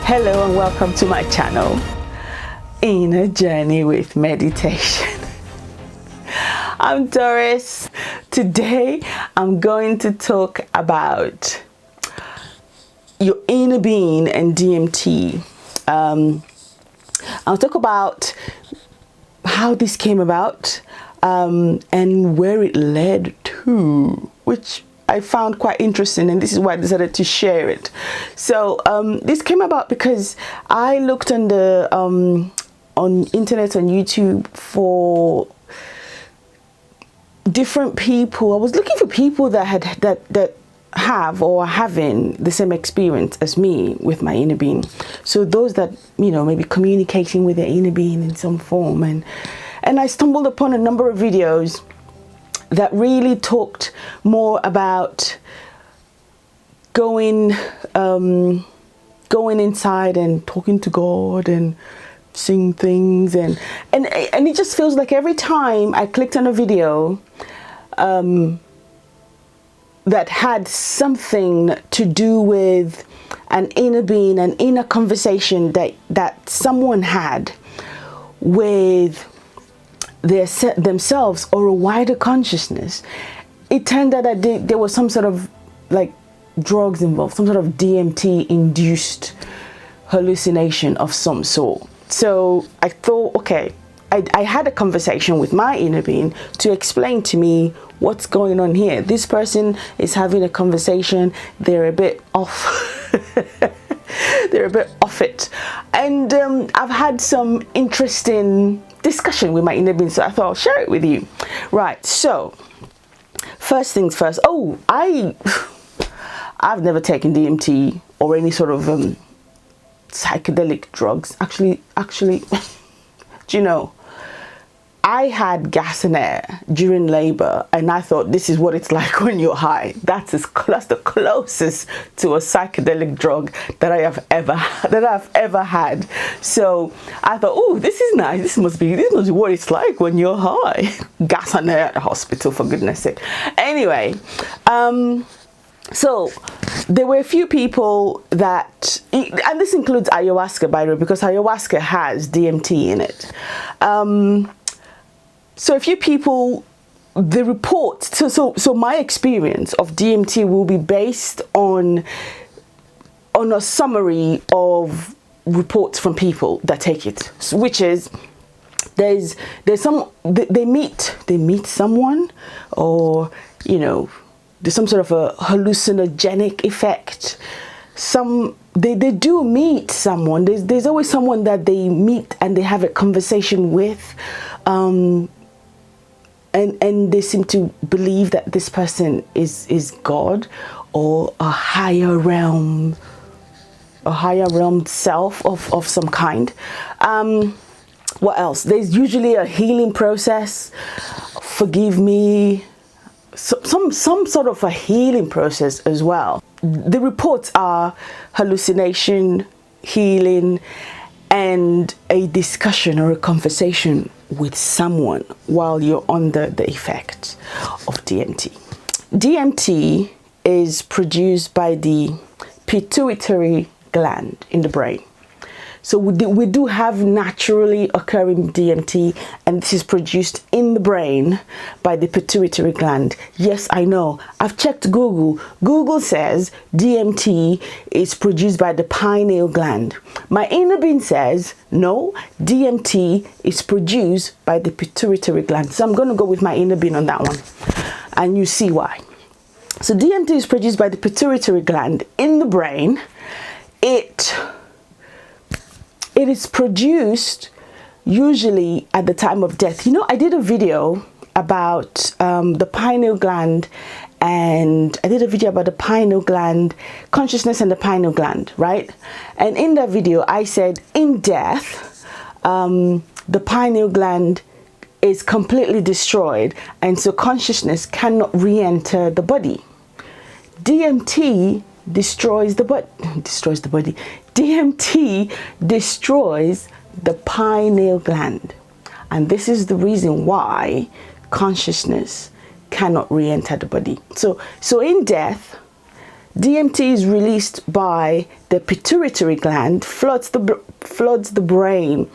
Hello and welcome to my channel, Inner Journey with Meditation. I'm Doris. Today I'm going to talk about your inner being and DMT. I'll talk about how this came about and where it led to, which I found quite interesting, and this is why I decided to share it. So this came about because I looked on the on internet, on YouTube, for different people. I was looking for people that have or are having the same experience as me with my inner being. So those that, you know, maybe communicating with their inner being in some form, and I stumbled upon a number of videos that really talked more about going inside and talking to God and seeing things, and it just feels like every time I clicked on a video that had something to do with an inner being, an inner conversation that someone had with themselves or a wider consciousness, it turned out that there was some sort of like drugs involved, some sort of DMT induced hallucination of some sort. So I thought, okay, I had a conversation with my inner being to explain to me what's going on here. This person is having a conversation, they're a bit off. They're a bit off it, and I've had some interesting discussion with my inner being, so I thought I'll share it with you. Right, so first things first. Oh, I've never taken DMT or any sort of psychedelic drugs. Actually, do you know, I had gas and air during labor, and I thought this is what it's like when you're high. That's the closest to a psychedelic drug that I've ever had. So I thought, oh, this is nice. This must be what it's like when you're high. Gas and air at the hospital, for goodness sake. Anyway, so there were a few people that, and this includes ayahuasca, by the way, because ayahuasca has DMT in it. So a few people, the reports, so my experience of DMT will be based on a summary of reports from people that take it, which is there's some, they meet someone, or, you know, there's some sort of a hallucinogenic effect. They do meet someone. There's always someone that they meet and they have a conversation with, and they seem to believe that this person is God or a higher realm self of some kind. What else? There's usually a healing process. Forgive me. Some sort of a healing process as well. The reports are hallucination, healing, and a discussion or a conversation with someone while you're under the effect of DMT. DMT is produced by the pituitary gland in the brain. So we do have naturally occurring DMT, and this is produced in the brain by the pituitary gland. Yes, I know. I've checked Google. Google says DMT is produced by the pineal gland. My inner being says, no, DMT is produced by the pituitary gland. So I'm going to go with my inner being on that one, and you see why. So DMT is produced by the pituitary gland in the brain. It is produced usually at the time of death. You know, I did a video about the pineal gland, and I did a video about the pineal gland, consciousness and the pineal gland, right? And in that video, I said in death, the pineal gland is completely destroyed, and so consciousness cannot re-enter the body. DMT destroys the body. DMT destroys the pineal gland, and this is the reason why consciousness cannot re-enter the body. So in death, DMT is released by the pituitary gland, floods the brain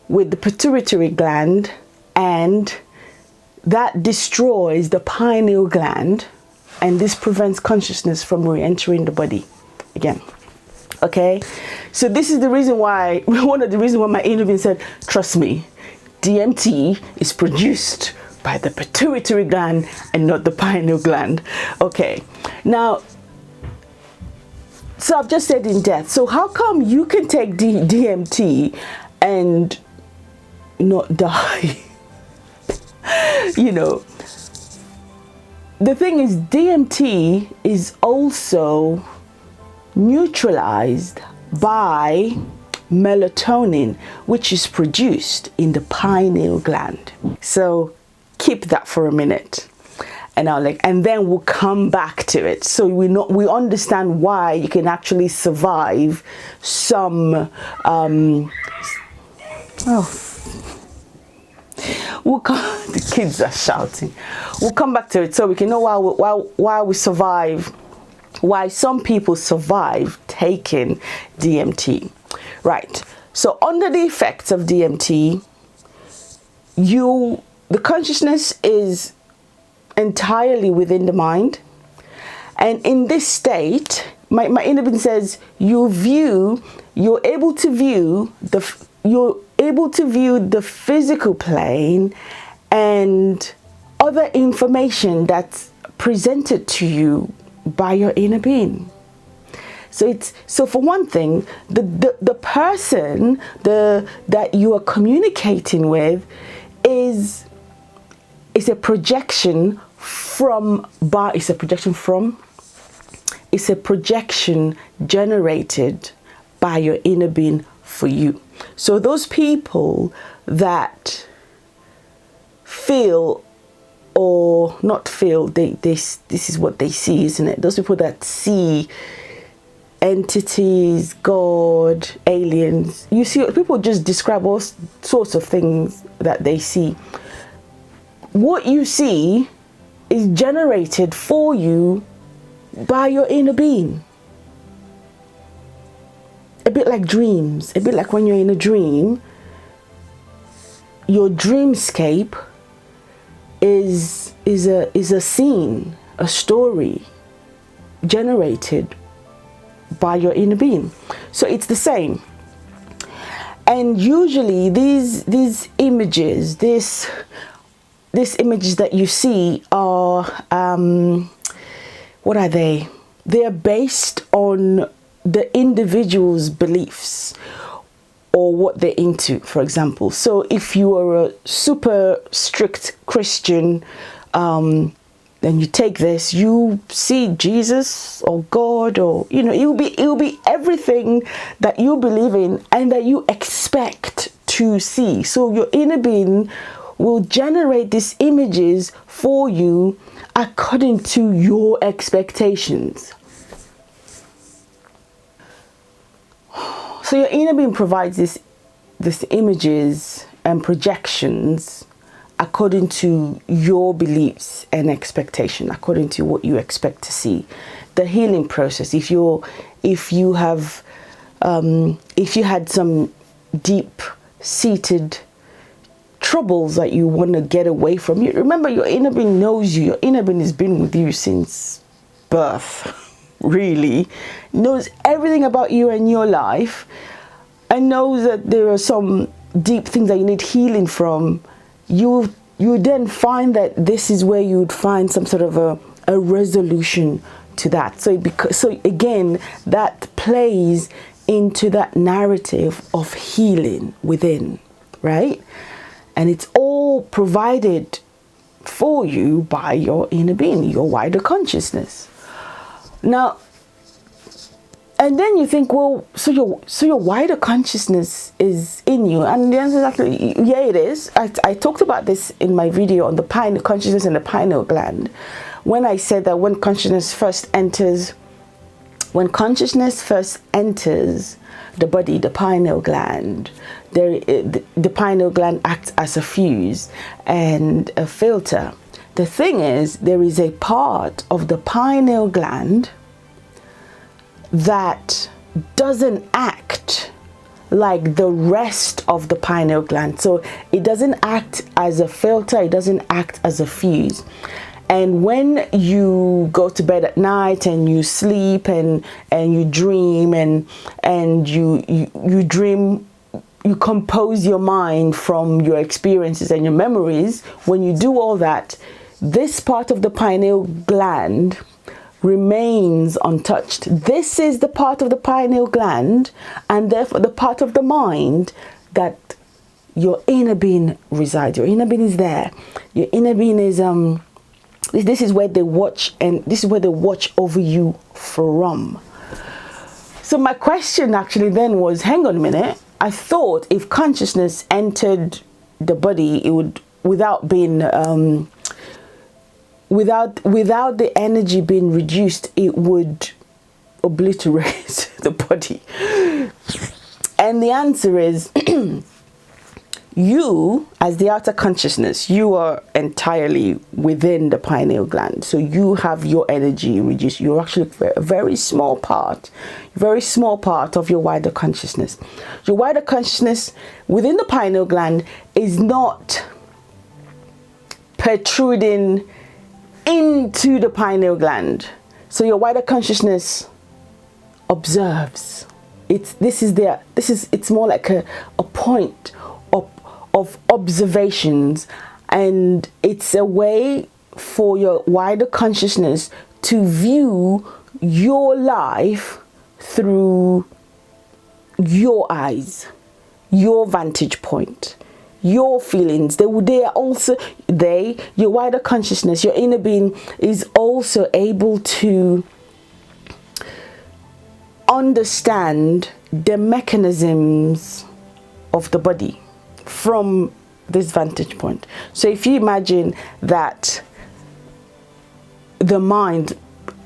with the pituitary gland, and that destroys the pineal gland, and this prevents consciousness from re-entering the body again. Okay, so this is the reason why, one of the reasons why my inner being said, trust me, DMT is produced by the pituitary gland and not the pineal gland. Okay, now, so I've just said in depth. So how come you can take DMT and not die? You know, the thing is, DMT is also neutralized by melatonin, which is produced in the pineal gland. So keep that for a minute, and then we'll come back to it, so we understand why you can actually survive some the kids are shouting. We'll come back to it so we can know why we survive, why some people survive taking DMT. Right, so under the effects of DMT, the consciousness is entirely within the mind, and in this state, my inner being says you're able to view the physical plane and other information that's presented to you by your inner being. So for one thing, the person that you are communicating with is a projection generated by your inner being for you. So those people that feel or not feel, this is what they see, isn't it? Those people that see entities, God, aliens, you see, people just describe all sorts of things that they see. What you see is generated for you by your inner being. A bit like dreams, a bit like when you're in a dream, your dreamscape is a scene, a story generated by your inner being. So it's the same. And usually these images, these images that you see are what are they? They are based on the individual's beliefs or what they're into, for example. So if you are a super strict Christian, then you take this, you see Jesus or God, or it will be everything that you believe in and that you expect to see. So your inner being will generate these images for you according to your expectations. So your inner being provides these images and projections according to your beliefs and expectation, according to what you expect to see. The healing process, if you had some deep-seated troubles that you want to get away from, you remember, your inner being knows you. Your inner being has been with you since birth. Really knows everything about you and your life, and knows that there are some deep things that you need healing from. You then find that this is where you would find some sort of a resolution to that. So again, that plays into that narrative of healing within, right? And it's all provided for you by your inner being, your wider consciousness. Now, and then you think, well, so your wider consciousness is in you, and the answer is actually, yeah, it is. I talked about this in my video on the pineal consciousness and the pineal gland, when I said that when consciousness first enters the body, the pineal gland, the pineal gland acts as a fuse and a filter. The thing is, there is a part of the pineal gland that doesn't act like the rest of the pineal gland. So it doesn't act as a filter, it doesn't act as a fuse. And when you go to bed at night and you sleep and you dream and you dream, you compose your mind from your experiences and your memories, when you do all that, this part of the pineal gland remains untouched. This is the part of the pineal gland, and therefore the part of the mind that your inner being resides. Your inner being is there. Your inner being is this is where they watch, and this is where they watch over you from. So my question actually then was, hang on a minute, I thought if consciousness entered the body, it would, without being without the energy being reduced, it would obliterate the body. And the answer is you, as the outer consciousness, you are entirely within the pineal gland. So you have your energy reduced. You're actually a very small part of your wider consciousness. Your wider consciousness within the pineal gland is not protruding into the pineal gland. So your wider consciousness observes. It's more like a point of observations, and it's a way for your wider consciousness to view your life through your eyes, your vantage point, your feelings. Your wider consciousness, your inner being is also able to understand the mechanisms of the body from this vantage point. So if you imagine that the mind,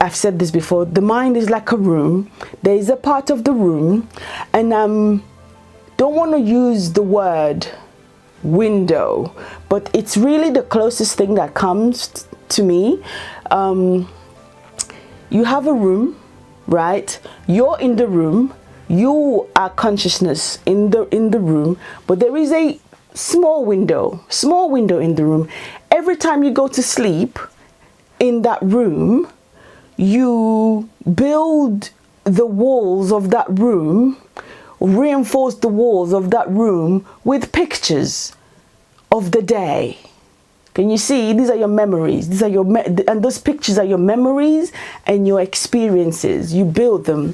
I've said this before, the mind is like a room. There is a part of the room, and don't want to use the word window, but it's really the closest thing that comes to me. You have a room, right? You're in the room. You are consciousness in the room, but there is a small window in the room. Every time you go to sleep in that room, you build the walls of that room, reinforce the walls of that room with pictures of the day. Can you see? These are your memories. These are and those pictures are your memories and your experiences. You build them.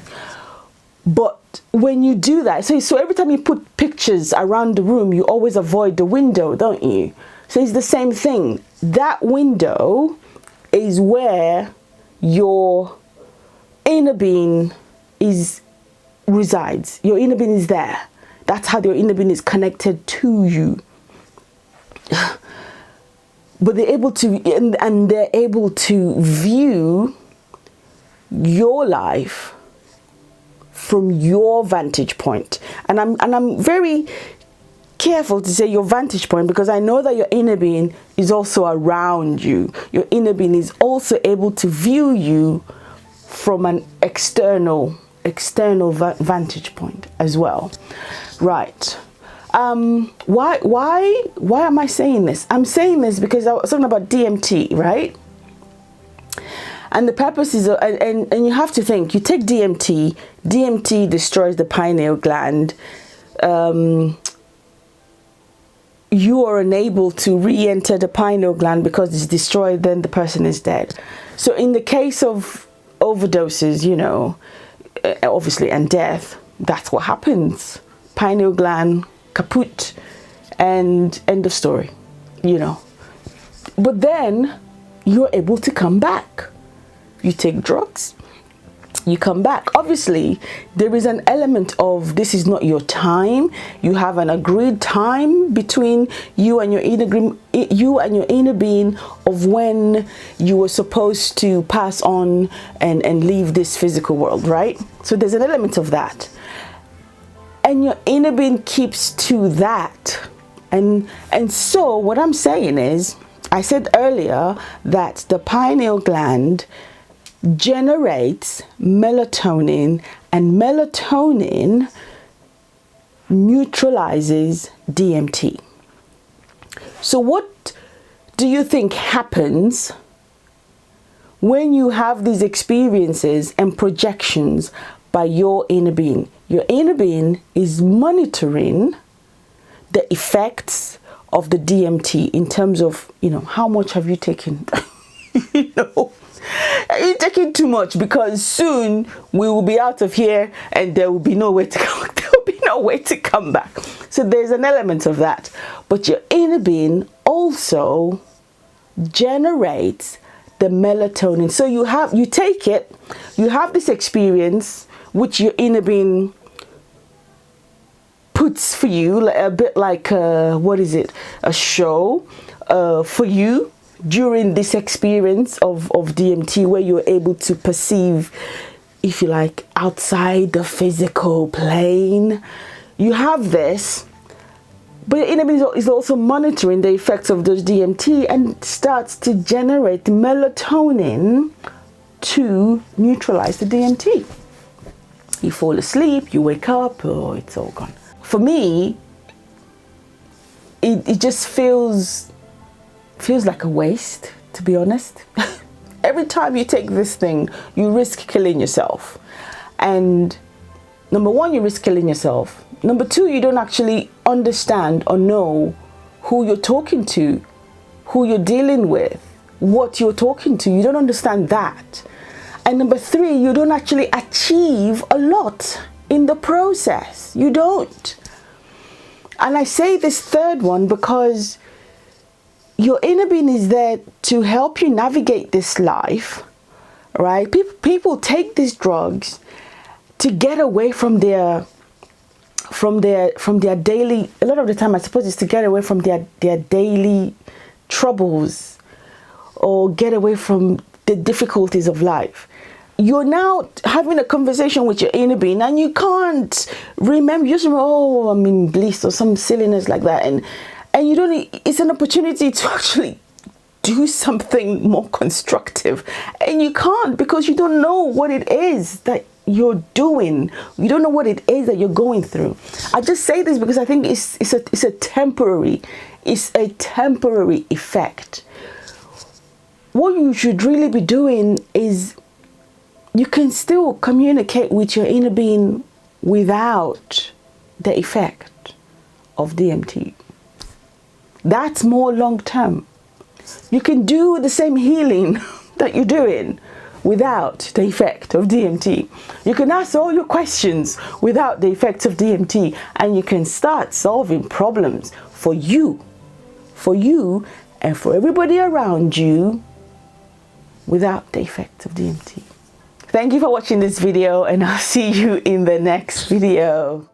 But when you do that, so every time you put pictures around the room, you always avoid the window, don't you? So it's the same thing. That window is where your inner being resides. Your inner being is there. That's how your inner being is connected to you. But they're able to, and they're able to view your life from your vantage point. And I'm very careful to say your vantage point, because I know that your inner being is also around you. Your inner being is also able to view you from an external vantage point as well. Right. Why am I saying this? I'm saying this because I was talking about DMT, right? And the purpose is, and you have to think, you take DMT destroys the pineal gland. You are unable to re-enter the pineal gland because it's destroyed, then the person is dead. So in the case of overdoses, obviously, and death, that's what happens. Pineal gland, kaput, and end of story, But then you're able to come back. You take drugs, you come back. Obviously, there is an element of this is not your time. You have an agreed time between you and your inner being of when you were supposed to pass on and leave this physical world, right? So there's an element of that. And your inner being keeps to that. And so what I'm saying is, I said earlier that the pineal gland generates melatonin, and melatonin neutralizes DMT. So what do you think happens when you have these experiences and projections by your inner being? Your inner being is monitoring the effects of the DMT in terms of, how much have you taken? Are you taking too much? Because soon we will be out of here and there will be no way to go. There will be no way to come back. So there's an element of that. But your inner being also generates the melatonin. So you take it, you have this experience which your inner being puts for you, a bit like a show for you during this experience of DMT, where you're able to perceive, if you like, outside the physical plane. You have this, but your inner being is also monitoring the effects of those DMT and starts to generate melatonin to neutralize the DMT. You fall asleep, you wake up, oh, it's all gone. For me, it just feels like a waste, to be honest. Every time you take this thing, you risk killing yourself. And number one, you risk killing yourself. Number two, you don't actually understand or know who you're talking to, who you're dealing with, what you're talking to. You don't understand that. And number three, you don't actually achieve a lot in the process. You don't. And I say this third one because your inner being is there to help you navigate this life, right? People take these drugs to get away from their daily, a lot of the time I suppose it's to get away from their daily troubles or get away from the difficulties of life. You're now having a conversation with your inner being and you can't remember, you just remember, oh, I'm in bliss or some silliness like that. And you don't, it's an opportunity to actually do something more constructive. And you can't, because you don't know what it is that you're doing. You don't know what it is that you're going through. I just say this because I think it's a temporary effect. What you should really be doing is, you can still communicate with your inner being without the effect of DMT. That's more long term. You can do the same healing that you're doing without the effect of DMT. You can ask all your questions without the effect of DMT, and you can start solving problems for you and for everybody around you without the effect of DMT. Thank you for watching this video, and I'll see you in the next video.